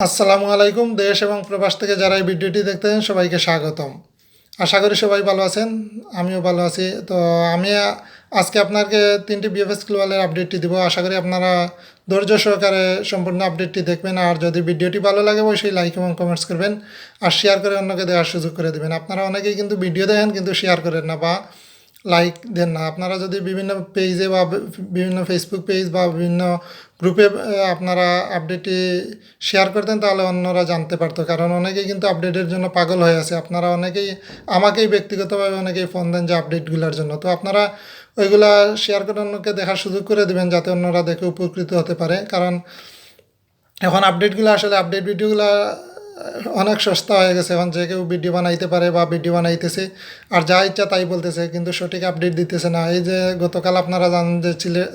আসসালামু আলাইকুম। দেশ এবং প্রবাস থেকে যারা এই ভিডিওটি দেখতেছেন সবাইকে স্বাগতম। আশা করি সবাই ভালো আছেন। আমিও ভালো আছি। তো আমি আজকে আপনাকে 3টি বিএফএস গ্লোবালের আপডেটটি দিব। আশা করি আপনারা ধৈর্য সহকারে সম্পূর্ণ আপডেটটি দেখবেন। আর যদি ভিডিওটি ভালো লাগে অবশ্যই লাইক এবং কমেন্টস করবেন। আর শেয়ার করে অন্যকে দেওয়ার সুযোগ করে দেবেন। আপনারা অনেকেই কিন্তু ভিডিও দেখেন কিন্তু শেয়ার করেন না বা লাইক দেন না। আপনারা যদি বিভিন্ন পেজে বা বিভিন্ন ফেসবুক পেজ বা বিভিন্ন গ্রুপে আপনারা আপডেটটি শেয়ার করতেন তাহলে অন্যরা জানতে পারতো, কারণ অনেকেই কিন্তু আপডেটের জন্য পাগল হয়ে আছে। আপনারা অনেকেই আমাকেই ব্যক্তিগতভাবে অনেকেই ফোন দেন যে আপডেটগুলোর জন্য। তো আপনারা ওইগুলা শেয়ার করে অন্যকে দেখার সুযোগ করে দেবেন যাতে অন্যরা দেখে উপকৃত হতে পারে, কারণ এখন আপডেটগুলো আসলে আপডেট ভিডিওগুলো অনেক সস্তা হয়ে গেছে। এখন যে কেউ ভিডিও বানাইতে পারে বা ভিডিও বানাইতেছে আর যা ইচ্ছা তাই বলতেছে, কিন্তু সঠিক আপডেট দিতেছে না। এই যে গতকাল আপনারা জানেন যে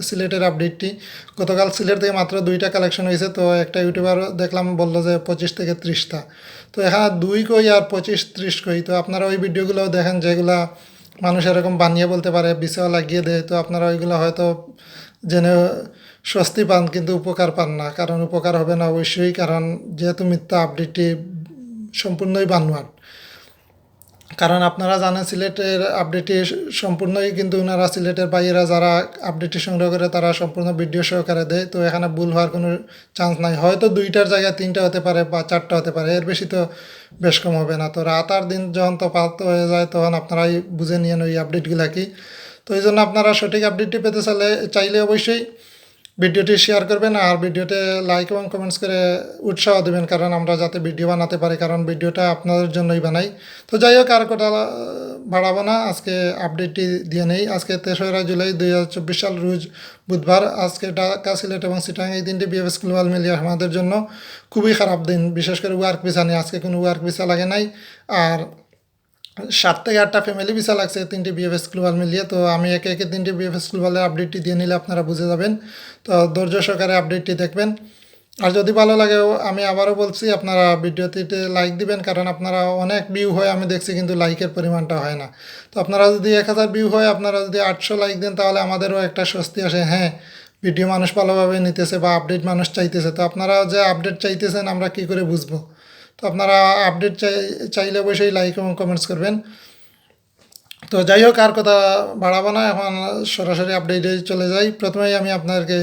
সিলেটের আপডেটটি, গতকাল সিলেট থেকে মাত্র 2টা কালেকশন হয়েছে। তো একটা ইউটিউবার দেখলাম বললো যে 25 থেকে 30টা। তো এখানে 2 কই আর 25-30 কই। তো আপনারা ওই ভিডিওগুলোও দেখেন যেগুলা মানুষ এরকম বানিয়ে বলতে পারে, বিষয় লাগিয়ে দেয়। তো আপনারা ওইগুলো হয়তো জেনে স্বস্তি পান কিন্তু উপকার পান না, কারণ উপকার হবে না অবশ্যই, কারণ যেহেতু মিথ্যা আপডেটটি সম্পূর্ণই বানোয়াট। কারণ আপনারা জানেন সিলেটের আপডেটটি সম্পূর্ণই কিন্তু ওনারা সিলেটের বাইরেরা যারা আপডেটটি সংগ্রহ করে তারা সম্পূর্ণ ভিডিও সহকারে দেয়। তো এখানে ভুল হওয়ার কোনো চান্স নাই। হয়তো 2টার জায়গায় 3টা হতে পারে বা 4টা হতে পারে, এর বেশি তো বেশ কম হবে না। তো রাত আর দিন যখন তো পাত হয়ে যায় তখন আপনারাই বুঝে নিয়েন ওই আপডেটগুলা কি। তো এই জন্য আপনারা সঠিক আপডেটটি পেতে চাইলে অবশ্যই ভিডিওটি শেয়ার করবেন আর ভিডিওতে লাইক এবং কমেন্টস করে উৎসাহ দেবেন, কারণ আমরা যাতে ভিডিও বানাতে পারি, কারণ ভিডিওটা আপনাদের জন্যই বানাই। তো যাই হোক, আর কথা বাড়াবো না, আজকে আপডেটটি দিয়ে নেই। আজকে 3রা জুলাই 2024 সাল রোজ বুধবার। আজকে ঢাকা, সিলেট এবং চিটাগাং এই 3টি বিএফএস গ্লোবাল মিলিয়ে আমাদের জন্য খুবই খারাপ দিন, বিশেষ করে ওয়ার্ক ভিসা নিয়ে। আজকে কোনো ওয়ার্ক ভিসা লাগে নাই, আর 7 থেকে 8টা ফ্যামিলি ভিসা লাগছে 3টি বিএফএস গ্লোবাল মিলিয়ে। তো আমি একে একে 3টি বিএফএস গ্লোবালের আপডেটটি দিয়ে নিলে আপনারা বুঝে যাবেন। তো ধৈর্য সহকারে আপডেটটি দেখবেন। আর যদি ভালো লাগে আমি আবারও বলছি আপনারা ভিডিওটিতে লাইক দিবেন, কারণ আপনারা অনেক ভিউ হয় আমি দেখছি কিন্তু লাইকের পরিমাণটা হয় না। তো আপনারা যদি 1000 ভিউ হয়, আপনারা যদি 800 লাইক দেন তাহলে আমাদেরও একটা স্বস্তি আসে, হ্যাঁ ভিডিও মানুষ ভালোভাবে নিতেছে বা আপডেট মানুষ চাইতেছে। তো আপনারা যে আপডেট চাইতেছেন আমরা কি করে বুঝবো? তো আপনারা আপডেট চাইলে অবশ্যই লাইক এবং কমেন্টস করবেন। তো যাই হোক, আর কথা বাড়াবো না, এখন সরাসরি আপডেটে চলে যাই। প্রথমেই আমি আপনাদেরকে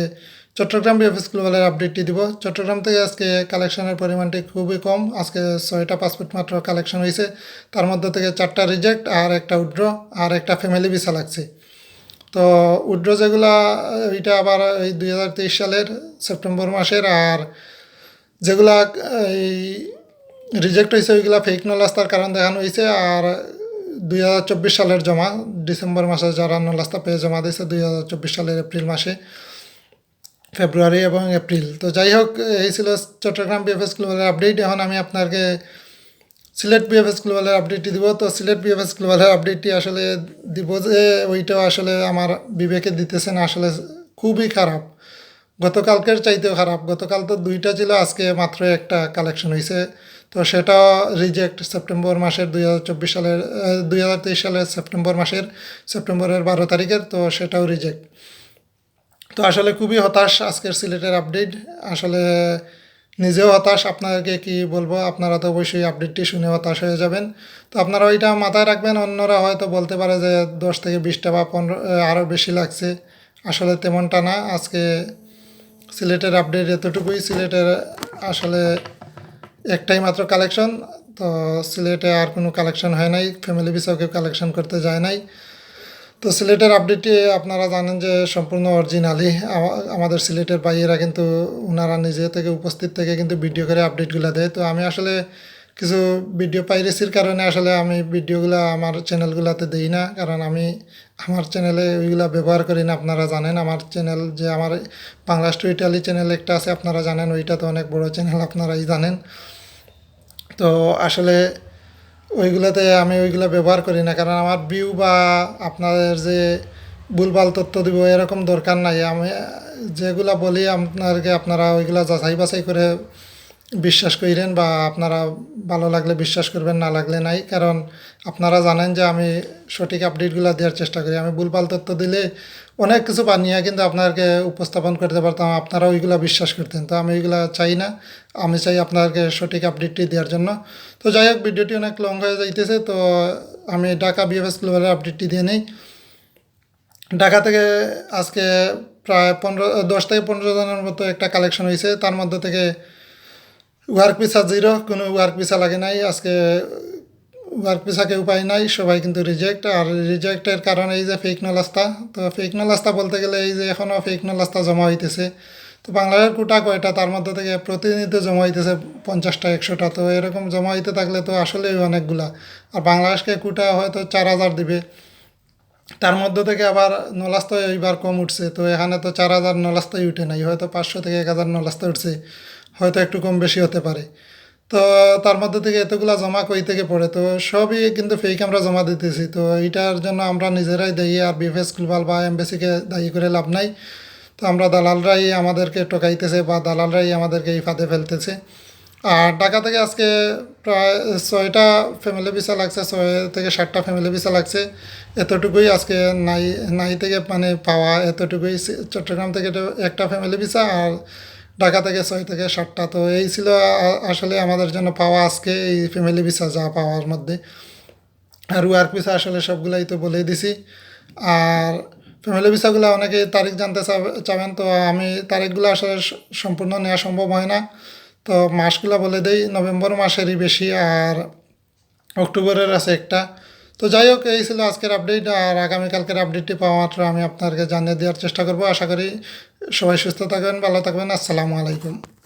চট্টগ্রাম বিএফএস গ্লোবালের আপডেটটি দিব। চট্টগ্রাম থেকে আজকে কালেকশনের পরিমাণটি খুবই কম। আজকে 6টা পাসপোর্ট মাত্র কালেকশন হয়েছে, তার মধ্যে থেকে 4টা রিজেক্ট আর একটা উইথড্র আর একটা ফ্যামিলি ভিসা লাগছে। তো উইথড্র যেগুলা ওইটা আবার এই 2023 সালের সেপ্টেম্বর মাসের, আর যেগুলা এই রিজেক্ট হয়েছে ওইগুলা ফেক নলাস্তার কারণ দেখানো হয়েছে। আর 2024 সালের জমা, ডিসেম্বর মাসে যারা নলাস্তা পেয়ে জমা দিয়েছে 2024 সালের এপ্রিল মাসে, ফেব্রুয়ারি এবং এপ্রিল। তো যাই হোক, এই ছিল চট্টগ্রাম বিএফএস গ্লোবালের আপডেট। এখন আমি আপনাকে সিলেট বিএফএস গ্লোবালের আপডেটটি দিব। তো সিলেট বিএফএস গ্লোবালের আপডেটটি আসলে দিব যে ওইটাও আসলে আমার বিবেকে দিতেছে না, আসলে খুবই খারাপ, গতকালকের চাইতেও খারাপ। গতকাল তো 2টা ছিল, আজকে মাত্র একটা কালেকশন হয়েছে। তো সেটাও রিজেক্ট সেপ্টেম্বর মাসের 2024 সালের 2023 সালের সেপ্টেম্বরের 12 তারিখের। তো সেটাও রিজেক্ট। তো আসলে খুবই হতাশ আজকের সিলেটের আপডেট। আসলে নিজেও হতাশ, আপনাদেরকে কি বলবো, আপনারা তো অবশ্যই আপডেটটি শুনে হতাশ হয়ে যাবেন। তো আপনারা ওইটা মাথায় রাখবেন। অন্যরা হয়তো বলতে পারে যে 10 থেকে 20টা বা 15 আরও বেশি লাগছে, আসলে তেমনটা না। আজকে সিলেটের আপডেট এতটুকুই। সিলেটের আসলে একটাই মাত্র কালেকশন। তো সিলেটে আর কোনো কালেকশন হয় নাই, ফ্যামিলি ভিসাও কেউ কালেকশন করতে যায় নাই। তো সিলেটের আপডেটটি আপনারা জানেন যে সম্পূর্ণ অরিজিনালি। আমাদের সিলেটের ভাইয়েরা কিন্তু ওনারা নিজে থেকে উপস্থিত থেকে কিন্তু ভিডিও করে আপডেটগুলো দেয়। তো আমি আসলে কিছু ভিডিও পাইরেসির কারণে আসলে আমি ভিডিওগুলো আমার চ্যানেলগুলোতে দিই না, কারণ আমি আমার চ্যানেলে ওইগুলো ব্যবহার করি না। আপনারা জানেন আমার চ্যানেল যে আমার বাংলা টু ইটালি চ্যানেল একটা আছে, আপনারা জানেন ওইটা তো অনেক বড় চ্যানেল, আপনারাই জানেন। তো আসলে ওইগুলোতে আমি ওইগুলো ব্যবহার করি না, কারণ আমার ভিউ বা আপনাদের যে ভুলভাল তথ্য দিব এরকম দরকার নাই। আমি যেগুলা বলি আপনারা ওইগুলা যাচাই বাছাই করে বিশ্বাস করেন বা আপনারা ভালো লাগলে বিশ্বাস করবেন, না লাগলে নাই। কারণ আপনারা জানেন যে আমি সঠিক আপডেটগুলো দেওয়ার চেষ্টা করি। আমি ভুলভাল তথ্য দিলে অনেক কিছু বানিয়ে কিন্তু আপনাদেরকে উপস্থাপন করতে পারতাম, আপনারা ওইগুলো বিশ্বাস করতেন। তো আমি ওইগুলো চাই না, আমি চাই আপনাদেরকে সঠিক আপডেটটি দেওয়ার জন্য। তো যাই হোক, ভিডিওটি অনেক লং হয়ে যাইতেছে, তো আমি ঢাকা বিএফএস গ্লোবালের আপডেটটি দিয়ে নিই। ঢাকা থেকে আজকে প্রায় 10 থেকে 15 জনের মতো একটা কালেকশন হয়েছে। তার মধ্যে থেকে ওয়ার্ক ভিসা জিরো, কোনো ওয়ার্ক ভিসা লাগে নাই আজকে। ওয়ার্ক ভিসা কেউ পাই নাই, সবাই কিন্তু রিজেক্ট। আর রিজেক্টের কারণে এই যে ফেক নলাস্তা, তো ফেক নলাস্তা বলতে গেলে এই যে এখনও ফেক নলাস্তা জমা হইতেছে। তো বাংলাদেশের কোটা কয়টা, তার মধ্যে থেকে প্রতিনিধিত্ব জমা হইতেছে 50টা 100টা। তো এরকম জমা হইতে থাকলে তো আসলেই অনেকগুলা। আর বাংলাদেশকে কোটা হয়তো 4000 দিবে, তার মধ্যে থেকে আবার নলাস্তা এইবার কম উঠছে। তো এখানে তো 4000 নলাস্তাই উঠে নাই, হয়তো 500 থেকে 1000 নলাস্তা উঠছে, হয়তো একটু কম বেশি হতে পারে। তো তার মধ্যে থেকে এতগুলা জমা কই থেকে পড়ে, তো সবই কিন্তু ফেক আমরা জমা দিতেছি। তো এইটার জন্য আমরা নিজেরাই দায়ী, আর বিএফএস গ্লোবাল বা এমবেসিকে দায়ী করে লাভ নাই। তো আমরা দালালরাই আমাদেরকে টোকাইতেছে, বা দালালরাই আমাদেরকে এই ফাঁদে ফেলতেছে। আর ঢাকা থেকে আজকে প্রায় 6টা ফ্যামিলি ভিসা লাগছে, 6 থেকে 7টা ফ্যামিলি ভিসা লাগছে। এতটুকুই আজকে নাই নাই থেকে মানে পাওয়া এতটুকুই। চট্টগ্রাম থেকে একটা ফ্যামিলি ভিসা, আর ঢাকা থেকে 6 থেকে 7টা। তো এই ছিল আসলে আমাদের জন্য পাওয়া আজকে এই ফ্যামিলি ভিসা যা পাওয়ার মধ্যে। আর ওয়ার্ক ভিসা আসলে সবগুলাই তো বলেই দিছি। আর ফ্যামিলি ভিসাগুলো অনেকে তারিখ জানতে চাবেন, তো আমি তারিখগুলো আসলে সম্পূর্ণ নেওয়া সম্ভব হয় না। তো মাসগুলো বলে দেই, নভেম্বর মাসেরই বেশি, আর অক্টোবরের আছে একটা। তো যাই হোক, এই ছিল আজকের আপডেট। আর আগামীকালকের আপডেটটি পাওয়া মাত্র আমি আপনাদেরকে জানিয়ে দেওয়ার চেষ্টা করব। আশা করি সবাই সুস্থ থাকবেন, ভালো থাকবেন। আসসালামু আলাইকুম।